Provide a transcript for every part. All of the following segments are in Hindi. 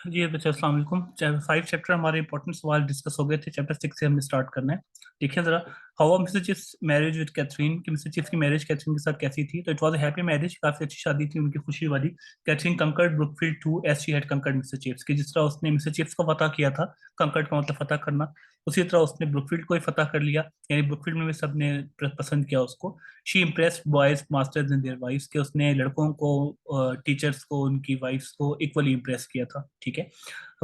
जी बच्चे अस्सलाम वालेकुम। चैप्टर 5 चैप्टर हमारे इंपॉर्टेंट सवाल डिस्कस हो गए थे। चैप्टर 6 से हमें स्टार्ट करना है। देखिए जरा, how Mr Chips marriage with Katherine, कि मिस्टर चिप्स की मैरिज कैथरीन के साथ कैसी थी। तो it was a happy marriage, काफी अच्छी शादी थी उनकी, खुशी वाली। Katherine conquered Brookfield too as she had conquered Mr Chips, कि जिस तरह उसने मिस्टर चिप्स को फतह किया था, कंकर्ड का मतलब फतह करना, उसी तरह उसने ब्रुकफील्ड को ही फतह कर लिया। यानी ब्रुकफील्ड में भी सबने पसंद किया उसको। She impressed boys masters and their wives, के उसने लड़कों को, टीचर्स को, उनकी वाइफ्स को इक्वली इम्प्रेस किया था। ठीक है।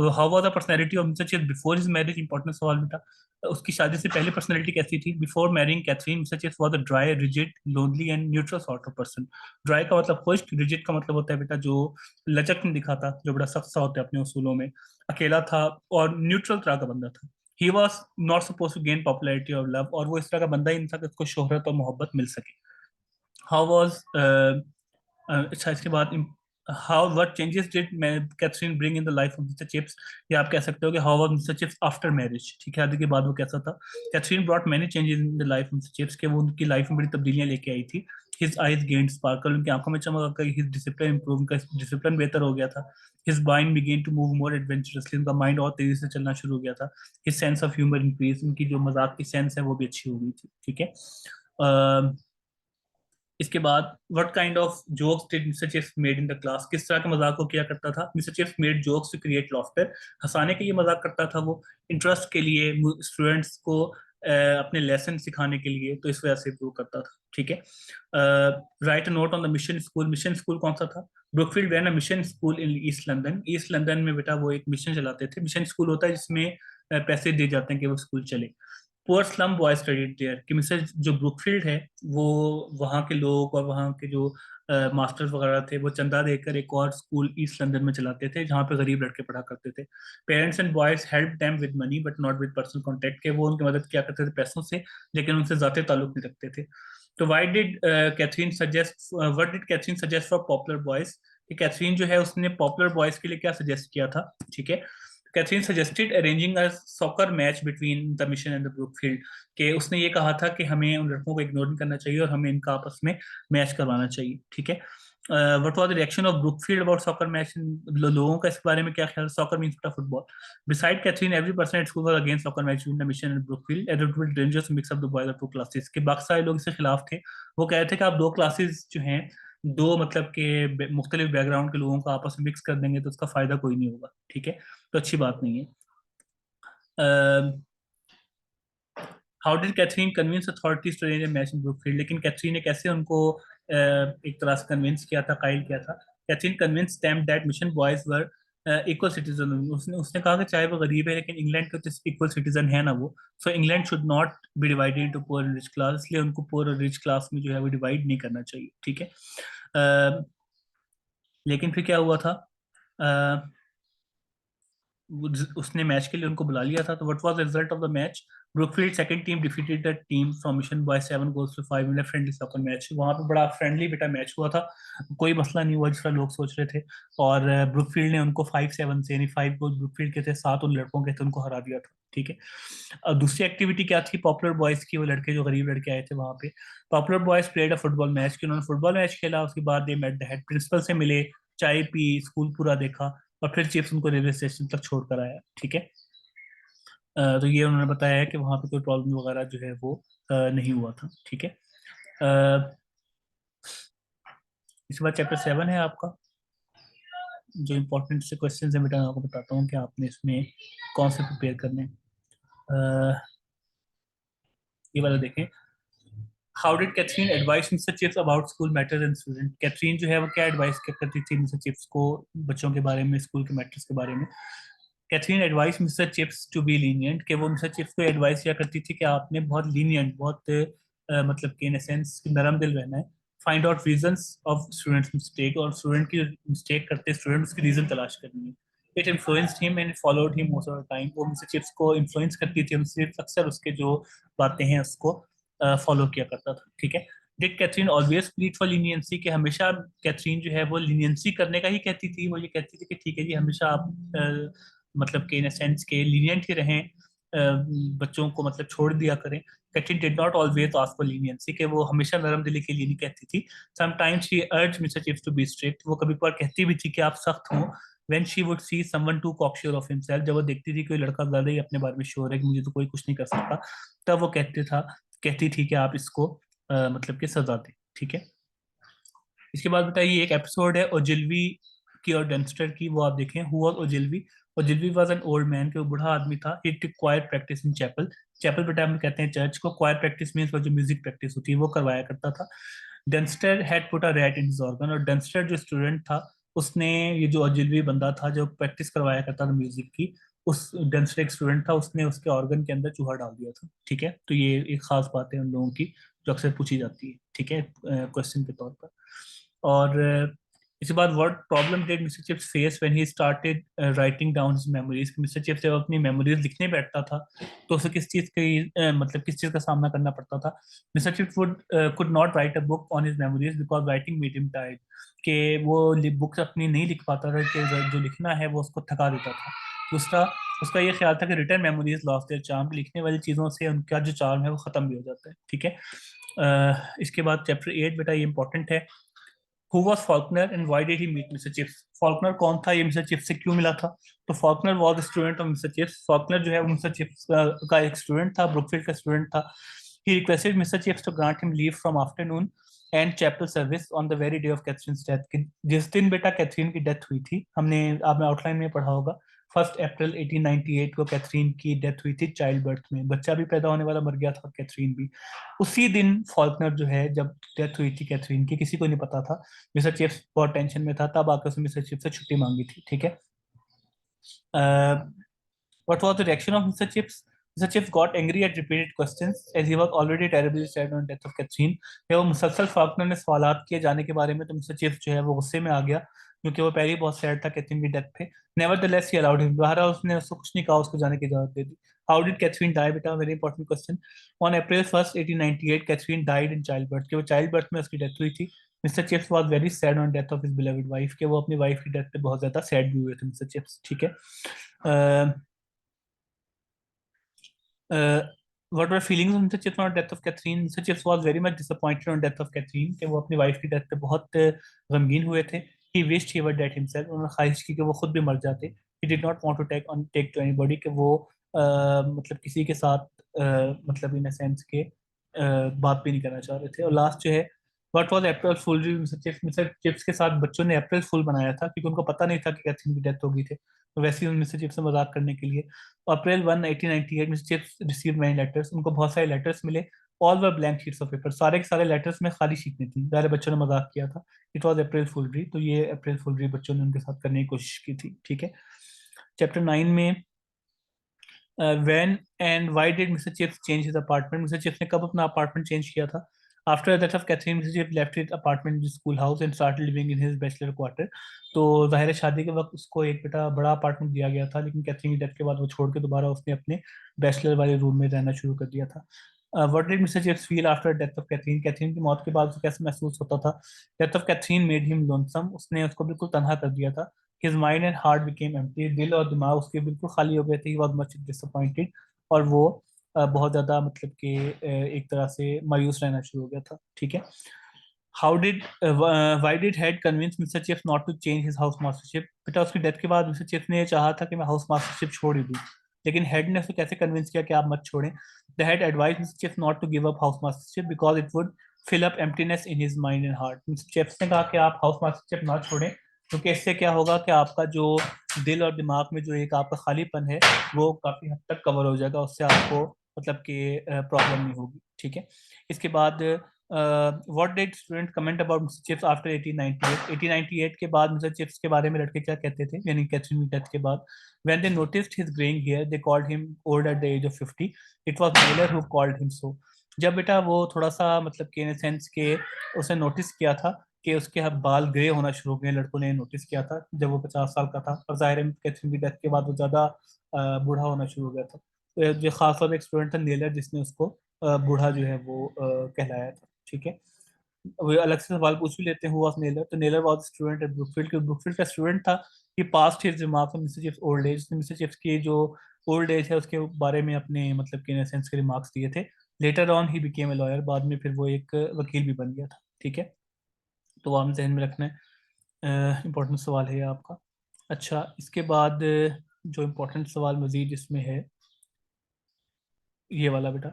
How was the personality of mister Chips before his marriage, important सवाल बेटा। उसकी शादी से पहले पर्सनैलिटी कैसी थी। Before marrying Katherine, Mr Chips was a dry, rigid, lonely and neutral sort of person. Dry का मतलब खुश्क, रिजिड का मतलब होता है बेटा जो लचक नहीं दिखाता, जो बड़ा सख्त सा होता है अपने उसूलों में। अकेला था, और न्यूट्रल तरह का बंदा था। He was not suppose to gain popularity और लव, और वो इस तरह का बंदा ही नहीं था कि उसको शोहरत और मोहब्बत मिल सके। हाउ वॉज, अच्छा इसके बाद, how what changes did Katherine bring in the life of mister Chips. या आप कह सकते हो कि how was Mr Chips after marriage. ठीक है, शादी के बाद वो कैसा था। Katherine brought many changes in the life of mister Chips, के वो उनकी लाइफ में बड़ी तब्दीलियां लेके आई थी। हिज आईज गेन्ड स्पार्कल, उनकी आंखों में चमक आ गई। हिज डिसिप्लिन इंप्रूव, उनका डिसिप्लिन बेहतर हो गया था। His mind began to move more adventurously, उनका माइंड और तेजी से चलना शुरू हो गया था। His sense of humour increase, उनकी जो मजाक की सेंस है वो भी अच्छी हो गई थी। ठीक है। इसके बाद, what kind of jokes did mister Chips made in the class, किस तरह के मजाक को किया करता था। Mister Chips made jokes to create laughter, हंसाने के लिए मजाक करता था वो। इंटरेस्ट के लिए, स्टूडेंट्स को अपने लेसन सिखाने के लिए, तो इस वजह से वो करता था। ठीक है। Write a note on the mission school, mission school कौन सा था। Brookfield ran a mission school in East London, East London में बेटा वो एक मिशन चलाते थे। मिशन स्कूल होता है जिसमें पैसे दिए जाते हैं कि वो स्कूल चले। Poor slum boy studied there, कि मिस्टर जो ब्रुकफील्ड है, वो वहाँ के लोग और वहाँ के जो मास्टर्स वगैरह थे, वो चंदा देकर एक और स्कूल ईस्ट लंदन में चलाते थे जहाँ पे गरीब लड़के पढ़ा करते थे। Parents and boys help them with money but not with personal contact, के वो उनकी मदद किया करते थे पैसों से, लेकिन उनसे ज़्यादा ताल्लुक नहीं रखते थे। तो why did Katherine suggest, what did Katherine suggest for popular boys, कि कैथरीन जो है उसने पॉपुलर बॉयज के लिए क्या सजेस्ट किया था। ठीक है। Katherine suggested arranging a soccer match between the mission and the Brookfield, कि उसने ये कहा था कि हमें उन लड़कों को इग्नोर नहीं करना चाहिए और हमें इनका आपस में मैच करवाना चाहिए। ठीक है। What was the reaction of Brookfield about soccer match, लोगों का इस बारे में क्या ख्याल। Soccer means football. Beside Katherine every person at school was against soccer match between the mission and Brookfield as it will dangerous mix up the boys of two classes, के बाकी सारे लोग इसके खिलाफ थे। वो कह रहे थे कि आप दो क्लासेस जो हैं, दो मतलब के मुख्तलिफ बैकग्राउंड के लोगों को आपस में मिक्स कर देंगे तो उसका फायदा कोई नहीं होगा। ठीक है, तो अच्छी बात नहीं है। How did Katherine convince authorities to arrange a match in Brookfield, लेकिन कैथरीन ने कैसे उनको एक तरह से कन्विंस किया था, कायल किया था। Katherine convince them that mission boys were equal citizen, उसने उसने कहा कि चाहे वो गरीब है लेकिन इंग्लैंड के इक्वल सिटीजन है ना वो, सो England should not be divided into poor and rich class, इसलिए उनको पुअर और रिच क्लास में जो है वो डिवाइड नहीं करना चाहिए। ठीक है। लेकिन फिर क्या हुआ था, उसने मैच के लिए उनको बुला लिया था। तो what was the result of the match. Brookfield second team defeated the team from mission by 7 goals to 5 in friendly soccer match, वहां पे बड़ा फ्रेंडली बेटा मैच हुआ था, कोई मसला नहीं हुआ जिस तरह लोग सोच रहे थे। और ब्रुकफील्ड ने उनको 5-7 से, यानी 5 गोल ब्रुकफील्ड के थे, 7 उन लड़कों के थे, उनको हरा दिया था। ठीक है। दूसरी एक्टिविटी क्या थी पॉपुलर बॉयज की, वो लड़के जो गरीब लड़के आए थे वहां पे। Popular boys played a football match, कि उन्होंने फुटबॉल मैच खेला। उसके बाद they met the head principal से मिले, चाय पी, स्कूल पूरा देखा, और फिर चिप्स उनको रेलवे स्टेशन तक छोड़ कर आया। ठीक है। तो ये उन्होंने बताया है कि वहाँ पे कोई प्रॉब्लम वगैरह जो है वो नहीं हुआ था। ठीक है। इसके बाद चैप्टर 7 है आपका, जो इंपॉर्टेंट से क्वेश्चन है बेटा, मैं आपको बताता हूँ कि आपने इसमें कौन से प्रिपेयर करने हैं। ये वाला देखें। How did Katherine advise Mr Chips about school matters and student, Katherine जो है वो क्या एडवाइस करती थी मिस्टर चिप्स को बच्चों के बारे में, स्कूल के मैटर्स के बारे में। Katherine advise Mr Chips to be lenient, कि वो मिस्टर चिप्स को एडवाइस किया करती थी कि आपने बहुत लीनियंट, बहुत मतलब कि इन सेंस नरम दिल रहना है। Find out reasons of students mistake, और स्टूडेंट की मिस्टेक करते स्टूडेंट उसकी रीजन तलाश करनी है। It influenced him and followed him most of the time, वो मिस्टर चिप्स को इन्फ्लुएंस करती थी, हमसे अक्सर उसके जो बातें हैं उसको फॉलो किया करता था। ठीक है। Did Katherine always plead for leniency, के हमेशा कैथरीन जो है वो लीनियंसी करने का ही कहती थी, वो ये कहती थी कि ठीक है जी हमेशा आप मतलब कि इन सेंस के लीनियंट ही रहें, बच्चों को मतलब छोड़ दिया करें। Katherine did not always ask for leniency, कि वो हमेशा नरम दिली के लिए नहीं कहती थी। Sometimes she urge Mr Chips to be strict, वो कभी कभार कहती भी थी कि आप सख्त हों, when she would see someone too cocksure of himself, जब वो देखती थी कोई लड़का ज्यादा ही अपने बारे में श्योर है कि मुझे तो कोई कुछ नहीं कर सकता, तब वो कहती थी कि आप इसको मतलब कि सजा दें। ठीक है। इसके बाद बताइए, एक एपिसोड है ओजिल्वी की और डेंस्टर की, वो आप देखें। Who was Ogilvie? Ogilvie was an old man, के वो बूढ़ा आदमी था। He took choir practice in chapel. Chapel बेटा हम कहते हैं चर्च को, क्वायर प्रैक्टिस मीन्स वो जो म्यूजिक प्रैक्टिस होती है वो करवाया करता था। Dunster had put a rat in his organ, और डेंस्टर जो स्टूडेंट था उसने, ये जो ओजिल्वी बंदा था जो प्रैक्टिस करवाया करता था म्यूजिक की, उस डेंस्टर एक स्टूडेंट था, उसने उसके ऑर्गन के अंदर चूहा डाल दिया था। ठीक है, तो ये एक खास बात है उन लोगों की जो अक्सर पूछी जाती है, ठीक है, क्वेश्चन के तौर पर। और इसके बाद what problem did mister chips face when he started writing down his memories? Mister Chips जब अपनी मेमोरीज लिखने बैठता था तो उसे किस चीज की मतलब किस चीज का सामना करना पड़ता था? Mister chips would could not right a book on his memories because writing made him tired, कि वो बुक्स अपनी नहीं लिख पाता था, कि जो लिखना है वो उसको थका देता था। दूसरा, उसका ये ख्याल था कि return memories lost their charm, लिखने वाली चीज़ों से उनका जो चार्म है वो ख़त्म भी हो जाता है। ठीक है। इसके बाद चैप्टर 8 बेटा, ये इंपॉर्टेंट है। Who was Faulkner and why did he meet Mr Chips? Faulkner कौन था, ये मिस्टर चिप्स से क्यों मिला था? तो Faulkner was student of mister Chips. Faulkner जो है वो मिस्टर चिप्स का एक स्टूडेंट था, ब्रुकफील्ड का स्टूडेंट था। He requested Mr Chips to grant him leave from afternoon and chapel service on the very day of Katherine death. जिस दिन बेटा कैथरीन की डेथ हुई थी, हमने आपने आउटलाइन में पढ़ा होगा, 1 अप्रैल 1898 को कैथरीन की डेथ हुई थी चाइल्ड बर्थ में, बच्चा भी पैदा होने वाला मर गया था, कैथरीन भी। उसी दिन फॉल्कनर जो है, जब डेथ हुई थी कैथरीन की, किसी को नहीं पता था, मिस्टर चिप्स बहुत टेंशन में था, तब आकर उसने मिस्टर चिप्स से छुट्टी मांगी थी। ठीक है। What was the reaction of Mr. Chips? Mr. Chips got angry at repeated questions as he was already terribly sad on death of Catherine. जब वो मुसलसल फाल्कनर ने सवालात किए जाने के बारे में, तो मिस्टर चिप्स जो है वो गुस्से में आ गया, क्योंकि वो पहले ही बहुत सैड था कैथरीन की डेथ पे। नेवरदलेस ही अलाउड हिम, बहरहाल उसने उसको कुछ नहीं कहा, उसको जाने की इजाजत दे दी। हाउ डिड कैथरीन डाई बेटा? Very important question. On April 1 1898 Katherine died in childbirth, कि वो चाइल्ड बर्थ में उसकी डेथ हुई थी। Mr Chips was very sad on death of his beloved wife, कि वो अपनी वाइफ की डेथ पे बहुत ज्यादा सैड भी हुए थे मिस्टर चिप्स। ठीक है। what were feelings of Mr. Chips on the death of Catherine? Mr. Chips was very much disappointed on death of Catherine, कि वो अपनी वाइफ की डेथ पे बहुत गमगीन हुए थे। He wished he were dead himself, उन्होंने ख्वाहिश की कि वो खुद भी मर जाते। He did not want to take to anybody, कि वो मतलब किसी के साथ मतलब इन सेंस के बात भी नहीं करना चाह रहे थे। और लास्ट जो है, what was April fool? Mister Chips के साथ बच्चों ने अप्रैल फुल बनाया था, क्योंकि उनको पता नहीं था कि कैथरीन की डेथ हो गई थी, तो वैसे ही मिस्टर चिप्स से मजाक करने के लिए। अप्रैल 1 1898 mister chips receive many letters, उनको बहुत सारे लेटर्स मिले। All were blank sheets of paper, सारे के सारे लेटर्स में खाली शीटें थी, सारे बच्चों ने मजाक किया था। इट वाज अप्रैल फुलरी, तो ये अप्रैल फुलरी बच्चों ने उनके साथ करने की कोशिश की थी। ठीक है। चैप्टर 9 में when and why did mister Chips change his apartment? Mr Chips ने कब अपना अपार्टमेंट चेंज किया था? After the death of Katherine, Mr Chips left his apartment in school house and started living in his bachelor quarter. तो जाहिर है शादी के वक्त उसको एक बेटा बड़ा अपार्टमेंट दिया गया था, लेकिन कैथरीन की डेथ के बाद वो छोड़ के दोबारा उसने अपने बैचलर वाले रूम में रहना शुरू कर दिया था। What did mister Chips feel after death of Katherine? Katherine की मौत के बाद उसे कैसे महसूस होता था? Death of Katherine made him lonesome, उसने उसको बिल्कुल तनहा कर दिया था। His mind and heart became empty, दिल और दिमाग उसके बिल्कुल खाली हो गए थे। ही वाज मच डिसअपॉइंटेड, और वो बहुत ज्यादा मतलब कि एक तरह से मायूस रहना शुरू हो गया था। ठीक है। How did why did head convince Mr Chips not to change his house mastership? बेटा उसकी डेथ के बाद मिस्टर चिप्स ने ये चाहा था कि मैं हाउस मास्टरशिप छोड़ ही दूं, लेकिन हेड ने उसे कैसे कन्विंस किया कि आप मत छोड़ें? The head advise Mr Chips not to give up house mastership because it would fill up emptiness in his mind and heart. Mr Chips ने कहा कि आप हाउस मास्टरशिप ना छोड़ें, क्योंकि इससे क्या होगा कि आपका जो दिल और दिमाग में जो एक आपका खालीपन है वो काफी हद तक कवर हो जाएगा, उससे आपको मतलब कि प्रॉब्लम नहीं होगी। ठीक है। इसके बाद what did student comment about mister Chips after 1898? 1898 के बाद मिस्टर चिप्स के बारे में लड़के क्या कहते थे, यानी कैथरीन की डेथ के बाद? When they noticed his greying hair they called him old at the age of 50। It was Naylor who called him so. जब बेटा वो थोड़ा सा मतलब कि इन सेंस के उसने नोटिस किया था कि उसके बाल ग्रे होना शुरू हो गए, लड़कों ने नोटिस किया था जब वो 50 साल का था, और जाहिर है कैथरीन की डेथ के बाद वो ज्यादा बूढ़ा होना शुरू हो गया था। तो जो खास तौर पर एक स्टूडेंट था नेलर, जिसने उसको बूढ़ा जो है वो कहलाया था। ठीक है। वो अलग से सवाल पूछ भी लेते हैं, हुआ नेलर, तो Naylor was student at Brookfield, के ब्रुकफील्ड का स्टूडेंट था। He passed his remarks on mister Chips old age, mister Chips की जो ओल्ड एज है उसके बारे में अपने मतलब कि इन सेंस के रिमार्क्स दिए थे। Later on he became a lawyer, बाद में फिर वो एक वकील भी बन गया था। ठीक है। तो वो हम जहन में रखना है, इंपॉर्टेंट सवाल है ये आपका। अच्छा, इसके बाद जो इम्पोर्टेंट सवाल मजीद इसमें है, ये वाला बेटा,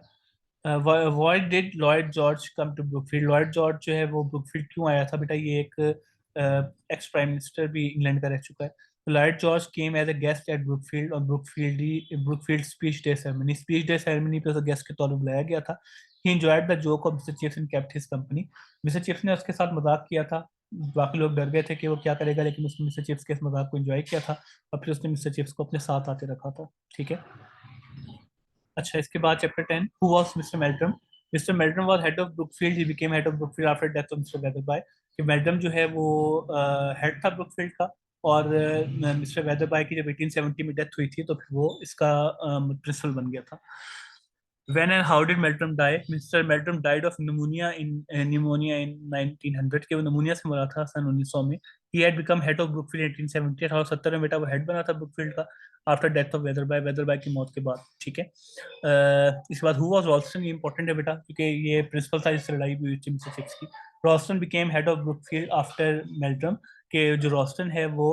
why did Lloyd George come to Brookfield? Lloyd George जो है वो ब्रुकफील्ड क्यों आया था बेटा? ये एक एक्स प्राइम मिनिस्टर भी इंग्लैंड का रह चुका है। तो Lloyd George came as a guest at Brookfield, और ब्रुकफील्ड स्पीच डे सेरेमनी, पे उसे गेस्ट के तौर पर बुलाया गया था। He enjoyed the joke of mister Chips and kept his company. Mr Chips ने उसके साथ मजाक किया था। बाकी लोग डर गए थे कि वो क्या करेगा, लेकिन उसने मिस्टर चिप्स के इस मजाक को एंजॉय किया था, और फिर उसने मिस्टर चिप्स को अपने साथ आते रखा था। ठीक है। अच्छा, इसके बाद chapter 10, who was mister Meltham? Mister Meltham was head of Brookfield, he became head of Brookfield after death of mister Wetherby. कि मेल्टम जो है वो हेड था ब्रुकफील्ड का, और मिस्टर वेदरबाय की जब 1870 में डेथ हुई थी तो फिर वो इसका प्रिंसिपल बन गया था। When and how did Meldrum die? Mr. Meldrum died of pneumonia in 1900, के वो pneumonia से मरा था सन 1900 में। He had become head of Brookfield 1870, 1870 में बेटा वो हेड बना था ब्रुकफील्ड का, आफ्टर डेथ ऑफ वेदरबाय की मौत के बाद। ठीक है। इसके बाद हु वाज रॉल्स्टन, ये इंपॉर्टेंट है बेटा, क्योंकि ये प्रिंसिपल था जिससे लड़ाई भी हुई थी मिस्टर सिक्स की। Ralston became head of Brookfield after Meldrum, के जो रॉल्स्टन है वो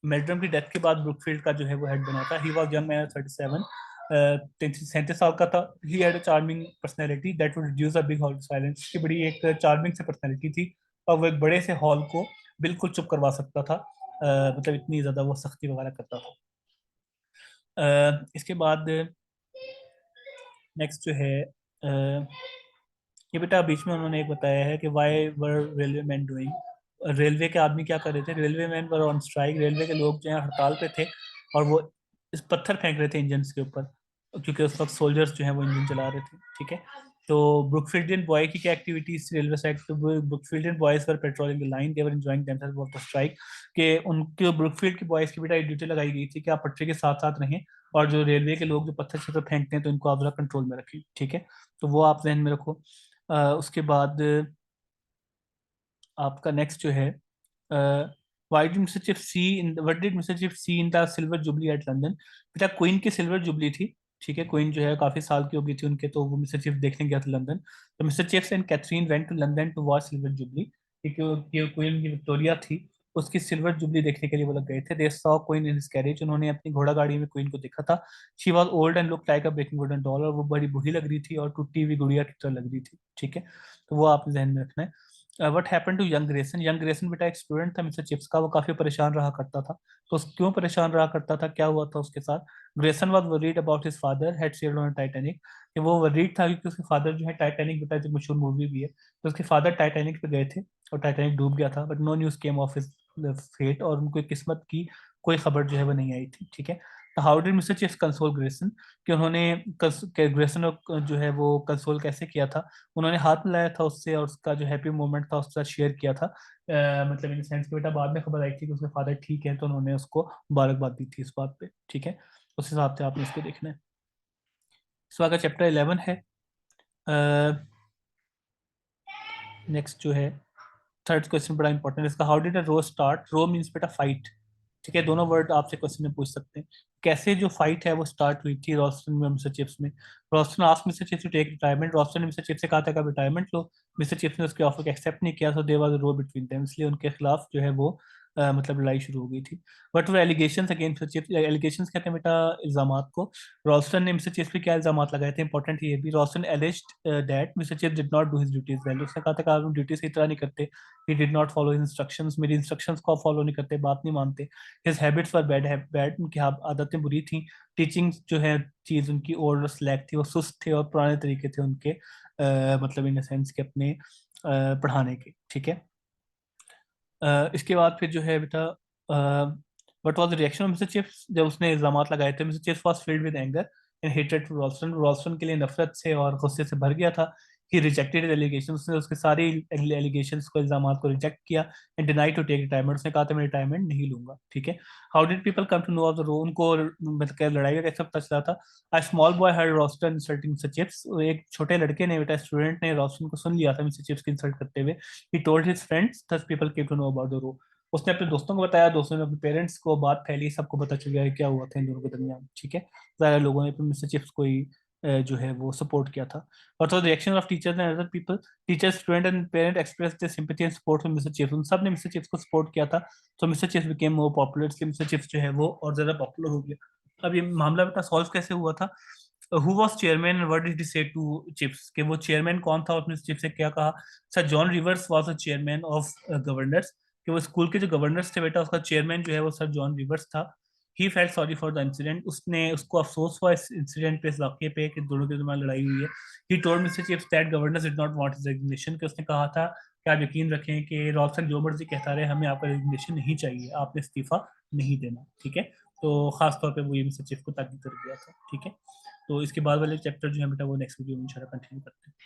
मेल्ड्रम की डेथ के बाद ब्रुकफील्ड का जो है वो हेड बना था। ही वाज यंग मैन, 37, 37 साल का था। He had a charming personality that would reduce a big hall silence, की बड़ी एक चार्मिंग से पर्सनैलिटी थी, और वो एक बड़े से हॉल को बिल्कुल चुप करवा सकता था। मतलब इतनी ज्यादा वो सख्ती वगैरह करता था। इसके बाद नेक्स्ट जो है, ये बेटा बीच में उन्होंने एक बताया है कि why were railway man doing? Railway के आदमी क्या कर रहे थे? Railway man were on strike, railway के लोग जो है हड़ताल पे थे, और वो इस पत्थर फेंक रहे थे इंजन के ऊपर, क्योंकि उस वक्त सोल्जर्स जो है वो इंजन चला रहे थे। ठीक है। तो ब्रुकफील्डियन बॉय की क्या एक्टिविटीज रेलवे साइड? तो Brookfieldian boys were patrolling the line, they were enjoying themselves of the strike, के उनके ब्रुकफील्ड के बॉयज की बेटा ड्यूटी लगाई गई थी कि आप पटरी के साथ साथ रहें, और जो रेलवे के लोग जो पत्थर छत्थर फेंकते हैं तो इनको आप जरा कंट्रोल में रखें। ठीक है। तो वो आप जहन में रखो। उसके बाद आपका नेक्स्ट जो है, why did Mr Chip see in what did Mr Chip see in the silver jubilee at London? बेटा क्वीन की सिल्वर जुबली थी। ठीक है। क्वीन जो है काफी साल की हो गई थी उनके, तो वो मिस्टर चिप देखने गया था लंदन। तो Mr Chips and Katherine went to London to watch silver jubilee, क्योंकि क्वीन की विक्टोरिया थी, उसकी सिल्वर जुबली देखने के लिए वो लोग गए थे। They saw queen in his carriage, उन्होंने अपनी घोड़ा गाड़ी में क्वीन को देखा था। She was old and look like a breaking wooden doll, और वो बड़ी बूढ़ी लग रही थी और टूटी हुई गुड़िया की तरह लग रही थी। ठीक है। तो वो आप जहन में रखना है। What happen to young Grayson? Young Grayson बेटा एक स्टूडेंट था मिस्टर चिप्स का, वो काफी परेशान रहा करता था। तो क्यों परेशान रहा करता था, क्या हुआ था उसके साथ? Grayson was worried about his father had sailed on Titanic, कि वो वरीड था क्योंकि उसके फादर जो है, टाइटैनिक बेटा जो मशहूर मूवी भी है, तो उसके फादर टाइटैनिक पे गए थे और टाइटैनिक डूब गया था, but no news came of his fate, और उनको किस्मत की कोई खबर जो है वो नहीं आई थी। ठीक है। How did mister chips console Grayson? कि उन्होंने ग्रेसन को जो है वो कंसोल कैसे किया था? उन्होंने हाथ मिलाया था उससे, और उसका जो हैप्पी मोमेंट था उसके साथ शेयर किया था। मतलब इन सेंस कि बेटा बाद में खबर आई थी कि उसके फादर ठीक है, तो उन्होंने उसको मुबारकबाद दी थी इस बात पे। ठीक है। उस हिसाब से आपने इसको देखना है। इसके आगे चैप्टर 11 है। नेक्स्ट जो है, थर्ड क्वेश्चन बड़ा इंपॉर्टेंट है इसका, how did a row start? Row means बेटा फाइट। ठीक है। दोनों वर्ड आपसे क्वेश्चन में पूछ सकते हैं। कैसे जो फाइट है वो स्टार्ट हुई थी रोस्टन में मिस्टर चिप्स में? Ralston asked Mr Chips to take retirement, Ralston ने मिस्टर चिप्स से कहा था कि आप रिटायरमेंट लो। मिस्टर चिप्स ने उसके ऑफर को एक्सेप्ट नहीं किया, so there was a row between them, इसलिए उनके खिलाफ जो है वो मतलब लड़ाई शुरू हो गई थी। बट वो allegations against mister chips, allegations कहते हैं बेटा इल्जामात को। रॉल्स्टन ने मिस्टर चिप्स पे क्या इल्जाम लगाए थे, इंपॉर्टेंट ये भी। Ralston alleged that mister Chips did not do his duties well, उसने कहा था कि आप ड्यूटी सही तरह नहीं करते। He did not follow instructions, मेरी इंस्ट्रक्शंस को फॉलो नहीं करते, बात नहीं मानते। हिज हैबिट्स वर बैड, उनकी आदतें बुरी थी। टीचिंग जो है चीज उनकी ओल्ड और स्लैक थी, वो सुस्त थे और पुराने तरीके थे उनके, मतलब इन सेंस के अपने पढ़ाने के। ठीक है। इसके बाद फिर जो है बेटा, what was the reaction of mister Chips जब उसने इल्जाम लगाए थे? Mister Chips was filled with anger and hated to Ralston, Ralston के लिए नफरत से और गुस्से से भर गया था। ही रिजेक्टेड एलिगेशन, उसने उसके सारे एलिगेशंस को, इल्जामात को रिजेक्ट किया। And denied to take retirement, उसने कहा था मैं रिटायरमेंट नहीं लूंगा। ठीक है। How did people come to know of the row? उनको मतलब क्या लड़ाई का कैसे पता चला था? A small boy heard Ralston insulting mister Chips, एक छोटे लड़के ने बेटा, स्टूडेंट ने रॉल्स्टन को सुन लिया था मिस्टर चिप्स की इंसल्ट करते हुए। He told his friends, thus people came to know about the रो। उसने अपने दोस्तों को बताया, दोस्तों ने अपने पेरेंट्स को, बात फैली, सबको पता चल गया है क्या हुआ था इन दोनों के दरमियान। ठीक है। ज़्यादा लोगों ने मिस्टर चिप्स को ही जो है वो सपोर्ट किया था। और तो reaction of teachers and other people, teachers, student and parent express their sympathy and support for mister chips. उन सब ने मिस्टर चिप्स को सपोर्ट किया था, तो Mr chips became more popular, इसलिए मिस्टर चिप्स जो है वो और ज्यादा पॉपुलर हो गया। अब ये मामला बेटा सॉल्व कैसे हुआ था? Who was chairman and what did he से टू चिप्स, के वो चेयरमैन कौन था और उसने चिप्स से क्या कहा? Sir John reverse was the chairman of governors, कि वो स्कूल के जो गवर्नर्स थे बेटा, उसका चेयरमैन जो है वो सर जॉन रिवर्स था। He felt sorry for the incident, उसने उसको अफसोस हुआ इस इंसिडेंट पे, इस वाक्य पे कि दोनों के दरमियान लड़ाई हुई है। He told mister chips that governors did not want his resignation, कि उसने कहा था कि आप यकीन रखें कि रॉबसन जो मर्जी कहता रहे, हमें आपका रेजिग्नेशन नहीं चाहिए, आपने इस्तीफा नहीं देना, ठीक है। तो खास तौर पे वो ये मिस्टर चिप्स को ताकीद कर दिया था, ठीक है। तो इसके बाद वाले चैप्टर जो है बेटा वो नेक्स्ट वीडियो में इंशाल्लाह कंटिन्यू करते हैं।